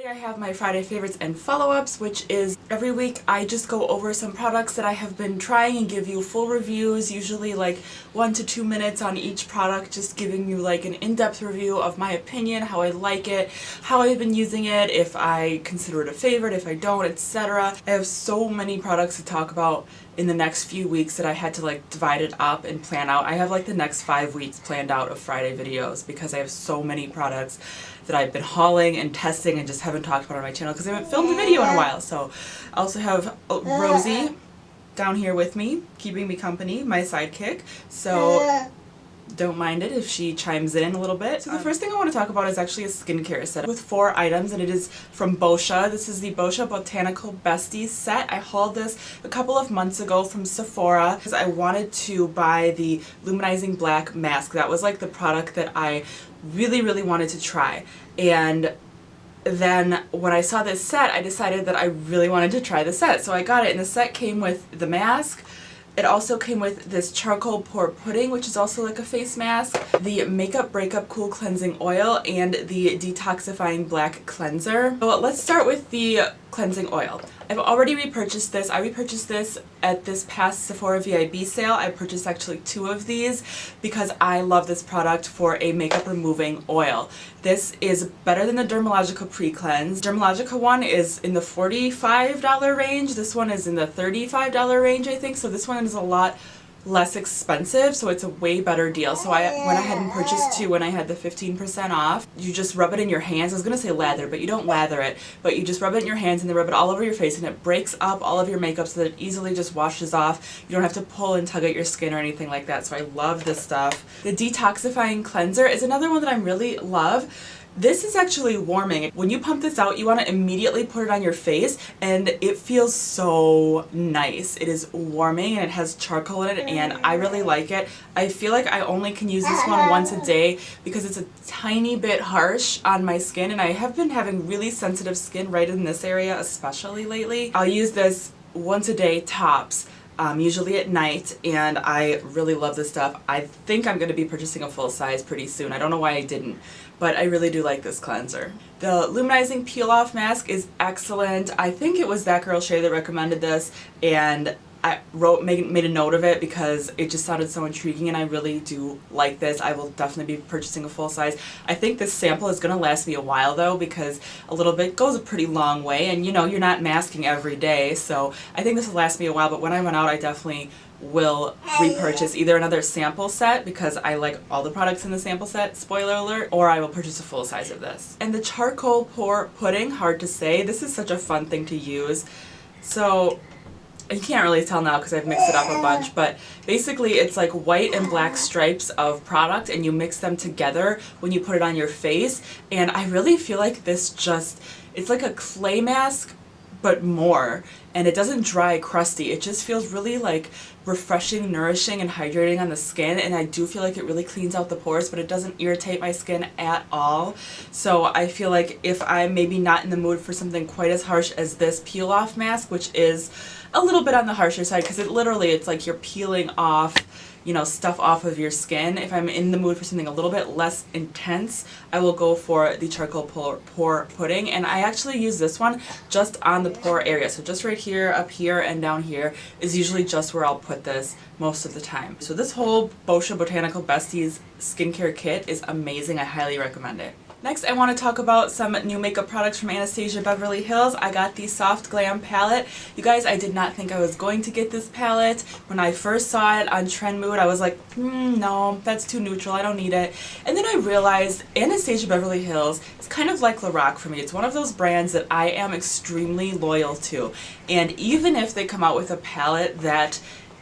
Today I have my Friday favorites and follow-ups, which is every week I just go over some products that I have been trying and give you full reviews, usually like 1 to 2 minutes on each product, just giving you like an in-depth review of my opinion, how I like it, how I've been using it, if I consider it a favorite, if I don't, etc. I have so many products to talk about in the next few weeks that I had to like divide it up and plan out. I have like the next 5 weeks planned out of Friday videos because I have so many products that I've been hauling and testing and just haven't talked about on my channel because I haven't filmed a video in a while. So I also have Rosie down here with me, keeping me company, my sidekick. So don't mind it if she chimes in a little bit. So the first thing I want to talk about is actually a skincare set with 4 items, and it is from Boscia. This is the Boscia Botanical Besties set. I hauled this a couple of months ago from Sephora because I wanted to buy the Luminizing Black Mask. That was like the product that I really wanted to try. And then when I saw this set, I decided that I really wanted to try the set. So I got it, and the set came with the mask. It also came with this charcoal pore pudding, which is also like a face mask, the Makeup Breakup Cool Cleansing Oil, and the Detoxifying Black Cleanser. So let's start with the cleansing oil. I've already repurchased this. I repurchased this at this past Sephora VIB sale. I purchased actually 2 of these because I love this product for a makeup removing oil. This is better than the Dermalogica Pre-Cleanse. Dermalogica one is in the $45 range. This one is in the $35 range, I think. So this one is a lot less expensive, so it's a way better deal. So I went ahead and purchased 2 when I had the 15% off. You just rub it in your hands. I was gonna say lather, but you don't lather it, but you just rub it in your hands and then rub it all over your face, and it breaks up all of your makeup so that it easily just washes off. You don't have to pull and tug at your skin or anything like that, so I love this stuff. The Detoxifying Cleanser is another one that I really love. This is actually warming. When you pump this out, you want to immediately put it on your face, and it feels so nice. It is warming and it has charcoal in it, and I really like it. I feel like I only can use this one once a day because it's a tiny bit harsh on my skin, and I have been having really sensitive skin right in this area, especially lately. I'll use this once a day tops. Usually at night, and I really love this stuff. I think I'm going to be purchasing a full size pretty soon. I don't know why I didn't, but I really do like this cleanser. The Luminizing Peel Off Mask is excellent. I think it was that girl Shay that recommended this, and I made a note of it because it just sounded so intriguing, and I really do like this. I will definitely be purchasing a full size. I think this sample is going to last me a while though, because a little bit goes a pretty long way, and you know, you're not masking every day, so I think this will last me a while. But when I run out, I definitely will repurchase either another sample set because I like all the products in the sample set, spoiler alert, or I will purchase a full size of this. And the Charcoal Pore Pudding, hard to say. This is such a fun thing to use. So you can't really tell now because I've mixed it up a bunch, but basically it's like white and black stripes of product, and you mix them together when you put it on your face, and I really feel like this just, it's like a clay mask but more, and it doesn't dry crusty. It just feels really like refreshing, nourishing, and hydrating on the skin, and I do feel like it really cleans out the pores, but it doesn't irritate my skin at all. So I feel like if I'm maybe not in the mood for something quite as harsh as this peel off mask, which is a little bit on the harsher side because it's like you're peeling off, you know, stuff off of your skin. If I'm in the mood for something a little bit less intense, I will go for the Charcoal Pore Pudding, and I actually use this one just on the pore area. So just right here, up here, and down here is usually just where I'll put this most of the time. So this whole Boscia Botanical Besties skincare kit is amazing. I highly recommend it. Next, I want to talk about some new makeup products from Anastasia Beverly Hills. I got the Soft Glam palette. You guys, I did not think I was going to get this palette. When I first saw it on Trend Mood, I was like, no, that's too neutral, I don't need it. And then I realized Anastasia Beverly Hills is kind of like Lorac for me. It's one of those brands that I am extremely loyal to. And even if they come out with a palette that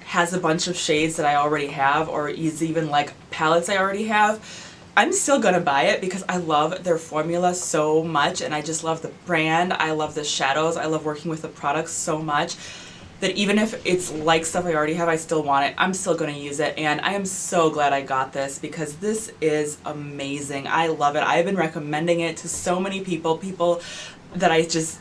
has a bunch of shades that I already have, or is even like palettes I already have, I'm still gonna buy it because I love their formula so much, and I just love the brand. I love the shadows. I love working with the products so much that even if it's like stuff I already have, I still want it. I'm still gonna use it, and I am so glad I got this because this is amazing. I love it. I've been recommending it to so many people that I just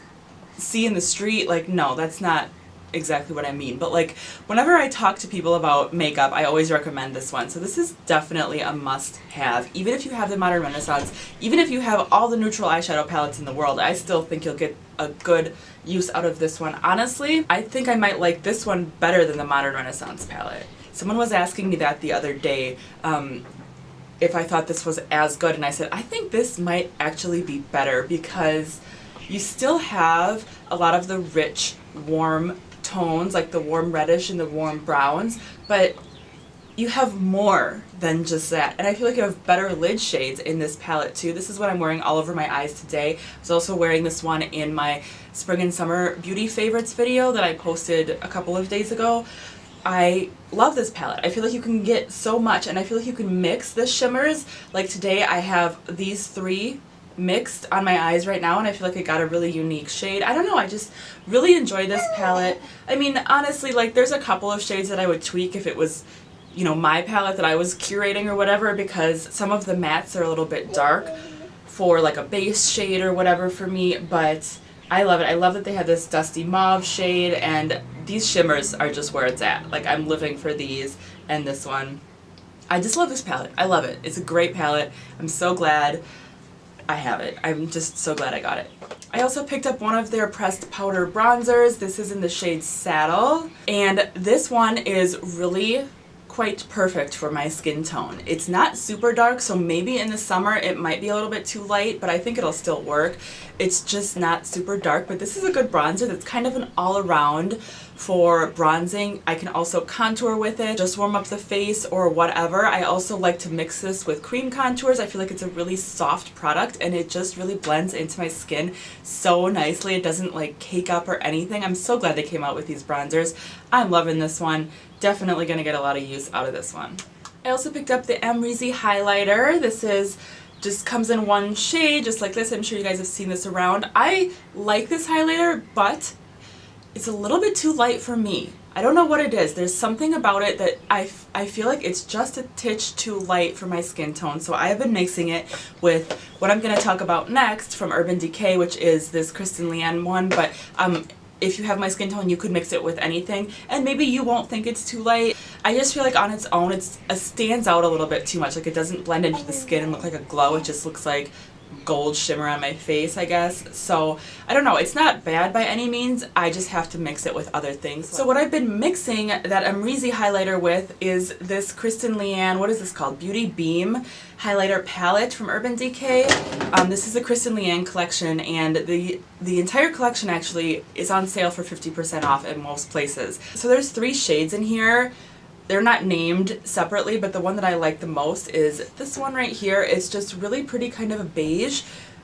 see in the street like, no, that's not exactly what I mean, but like whenever I talk to people about makeup, I always recommend this one. So this is definitely a must-have. Even if you have the Modern Renaissance, even if you have all the neutral eyeshadow palettes in the world, I still think you'll get a good use out of this one. Honestly, I think I might like this one better than the Modern Renaissance palette. Someone was asking me that the other day, if I thought this was as good, and I said, I think this might actually be better because you still have a lot of the rich, warm tones, like the warm reddish and the warm browns, but you have more than just that. And I feel like you have better lid shades in this palette too. This is what I'm wearing all over my eyes today. I was also wearing this one in my spring and summer beauty favorites video that I posted a couple of days ago. I love this palette. I feel like you can get so much, and I feel like you can mix the shimmers. Like today I have these three mixed on my eyes right now, and I feel like I got a really unique shade. I don't know, I just really enjoy this palette. I mean, honestly, like there's a couple of shades that I would tweak if it was, you know, my palette that I was curating or whatever, because some of the mattes are a little bit dark for like a base shade or whatever for me, but I love it. I love that they have this dusty mauve shade, and these shimmers are just where it's at. Like I'm living for these and this one. I just love this palette. I love it. It's a great palette. I'm so glad I have it. I'm just so glad I got it. I also picked up one of their pressed powder bronzers. This is in the shade Saddle, and this one is really quite perfect for my skin tone. It's not super dark, so maybe in the summer it might be a little bit too light, but I think it'll still work. It's just not super dark, but this is a good bronzer that's kind of an all-around for bronzing. I can also contour with it, just warm up the face or whatever. I also like to mix this with cream contours. I feel like it's a really soft product and it just really blends into my skin so nicely. It doesn't like cake up or anything. I'm so glad they came out with these bronzers. I'm loving this one. Definitely going to get a lot of use out of this one. I also picked up the Amrezy Highlighter. This is just comes in one shade, just like this. I'm sure you guys have seen this around. I like this highlighter, but it's a little bit too light for me. I don't know what it is. There's something about it that I feel like it's just a titch too light for my skin tone. So I have been mixing it with what I'm going to talk about next from Urban Decay, which is this Kristen Leanne one. But if you have my skin tone, you could mix it with anything, and maybe you won't think it's too light. I just feel like on its own, it stands out a little bit too much. Like it doesn't blend into the skin and look like a glow. It just looks like gold shimmer on my face, I guess. So I don't know, it's not bad by any means. I just have to mix it with other things. So what I've been mixing that Amrezy highlighter with is this Kristen Leanne, what is this called? Beauty Beam highlighter palette from Urban Decay. This is the Kristen Leanne collection, and the entire collection actually is on sale for 50% off at most places. So there's 3 shades in here. They're not named separately, but the one that I like the most is this one right here. It's just really pretty, kind of a beige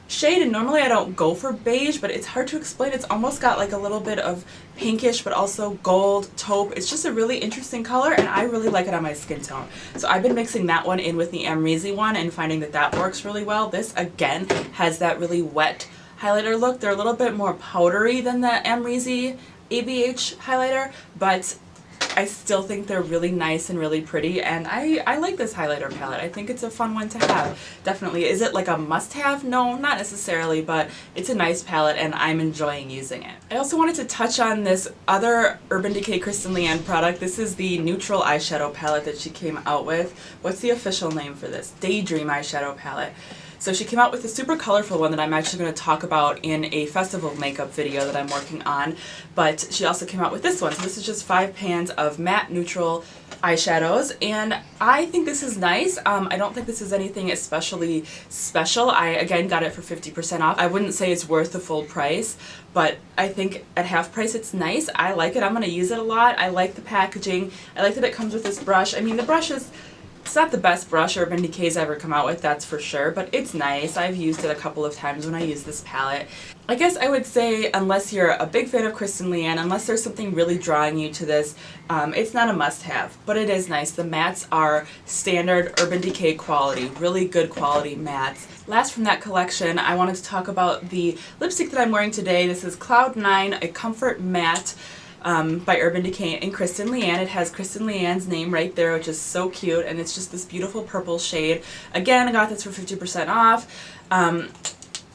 shade, and normally I don't go for beige, but it's hard to explain. It's almost got like a little bit of pinkish, but also gold taupe. It's just a really interesting color, and I really like it on my skin tone. So I've been mixing that one in with the Amrezy one and finding that that works really well. This, again, has that really wet highlighter look. They're a little bit more powdery than the Amrezy ABH highlighter, but I still think they're really nice and really pretty, and I like this highlighter palette. I think it's a fun one to have. Definitely. Is it like a must-have? No, not necessarily, but it's a nice palette and I'm enjoying using it. I also wanted to touch on this other Urban Decay Kristen Leanne product. This is the neutral eyeshadow palette that she came out with. What's the official name for this? Daydream eyeshadow palette. So she came out with a super colorful one that I'm actually going to talk about in a festival makeup video that I'm working on, but she also came out with this one. So this is just 5 pans of matte neutral eyeshadows, and I think this is nice. I don't think this is anything especially special. I, again, got it for 50% off. I wouldn't say it's worth the full price, but I think at half price it's nice. I like it. I'm going to use it a lot. I like the packaging. I like that it comes with this brush. I mean, the brush is... It's not the best brush Urban Decay's ever come out with, that's for sure, but it's nice. I've used it a couple of times when I use this palette. I guess I would say, unless you're a big fan of Kristen Leanne, unless there's something really drawing you to this, it's not a must-have, but it is nice. The mattes are standard Urban Decay quality, really good quality mattes. Last from that collection, I wanted to talk about the lipstick that I'm wearing today. This is Cloud 9, a Comfort Matte. By Urban Decay and Kristen Leanne. It has Kristen Leanne's name right there, which is so cute, and it's just this beautiful purple shade. Again, I got this for 50% off.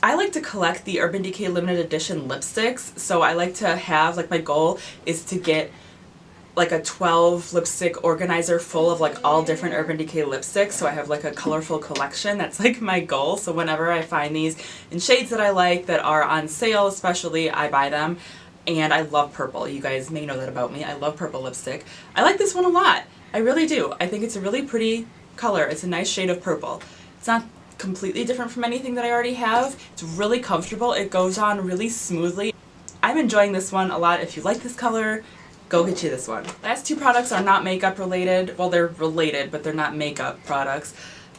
I like to collect the Urban Decay limited edition lipsticks, so I like to have, like, my goal is to get like a 12 lipstick organizer full of like all different Urban Decay lipsticks, so I have like a colorful collection. That's like my goal. So whenever I find these in shades that I like that are on sale especially, I buy them. And I love purple. You guys may know that about me. I love purple lipstick. I like this one a lot. I really do. I think it's a really pretty color. It's a nice shade of purple. It's not completely different from anything that I already have. It's really comfortable. It goes on really smoothly. I'm enjoying this one a lot. If you like this color, go get you this one. Last two products are not makeup related. Well, they're related, but they're not makeup products.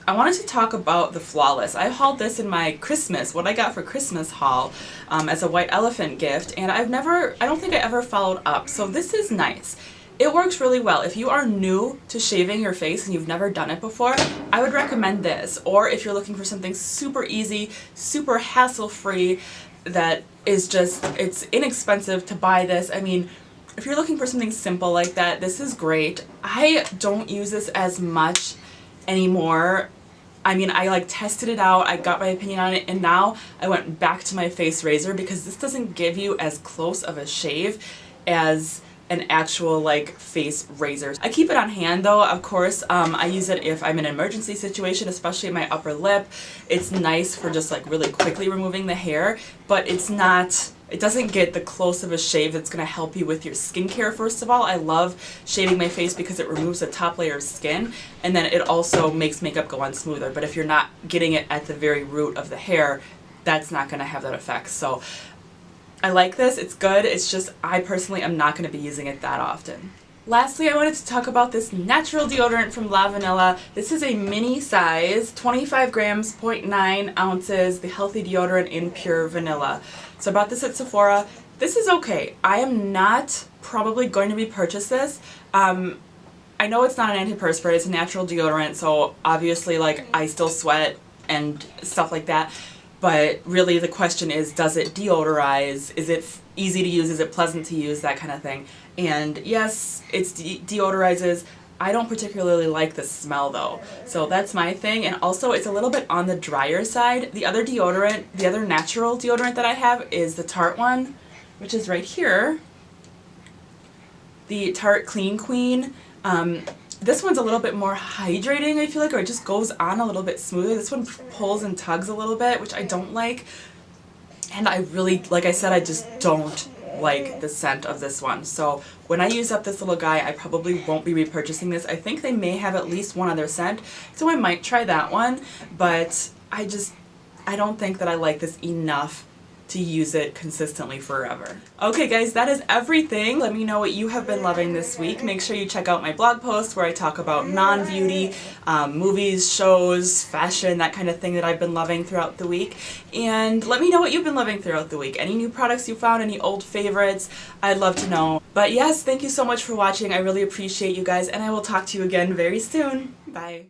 I wanted to talk about the Flawless. I hauled this in my Christmas, what I got for Christmas haul, as a white elephant gift, and I don't think I ever followed up. So this is nice. It works really well. If you are new to shaving your face and you've never done it before, I would recommend this. Or if you're looking for something super easy, super hassle-free, that is just, it's inexpensive to buy this. I mean, if you're looking for something simple like that, this is great. I don't use this as much anymore. I mean, I like tested it out, I got my opinion on it, and now I went back to my face razor because this doesn't give you as close of a shave as an actual like face razor. I keep it on hand though, of course. I use it if I'm in an emergency situation, especially my upper lip. It's nice for just like really quickly removing the hair, but it doesn't get the close of a shave that's going to help you with your skincare. First of all, I love shaving my face because it removes the top layer of skin, and then it also makes makeup go on smoother. But if you're not getting it at the very root of the hair, that's not going to have that effect. So I like this, it's good, it's just I personally am not going to be using it that often. Lastly, I wanted to talk about this natural deodorant from LaVanila. This is a mini size, 25 grams, 0.9 ounces, the healthy deodorant in pure vanilla. So I bought this at Sephora. This is okay. I am not probably going to repurchase this. I know it's not an antiperspirant, it's a natural deodorant, so obviously like I still sweat and stuff like that. But really the question is, does it deodorize? Is it easy to use? Is it pleasant to use? That kind of thing. And yes, it deodorizes. I don't particularly like the smell though. So that's my thing. And also it's a little bit on the drier side. The other deodorant, the other natural deodorant that I have is the Tarte one, which is right here. The Tarte Clean Queen. This one's a little bit more hydrating, I feel like, or it just goes on a little bit smoother. This one pulls and tugs a little bit, which I don't like. And I really, like I said, I just don't like the scent of this one. So when I use up this little guy, I probably won't be repurchasing this. I think they may have at least one other scent, so I might try that one. But I don't think that I like this enough to use it consistently forever. Okay guys, that is everything. Let me know what you have been loving this week. Make sure you check out my blog post where I talk about non-beauty, movies, shows, fashion, that kind of thing that I've been loving throughout the week. And let me know what you've been loving throughout the week. Any new products you found, any old favorites, I'd love to know. But yes, thank you so much for watching. I really appreciate you guys, and I will talk to you again very soon. Bye.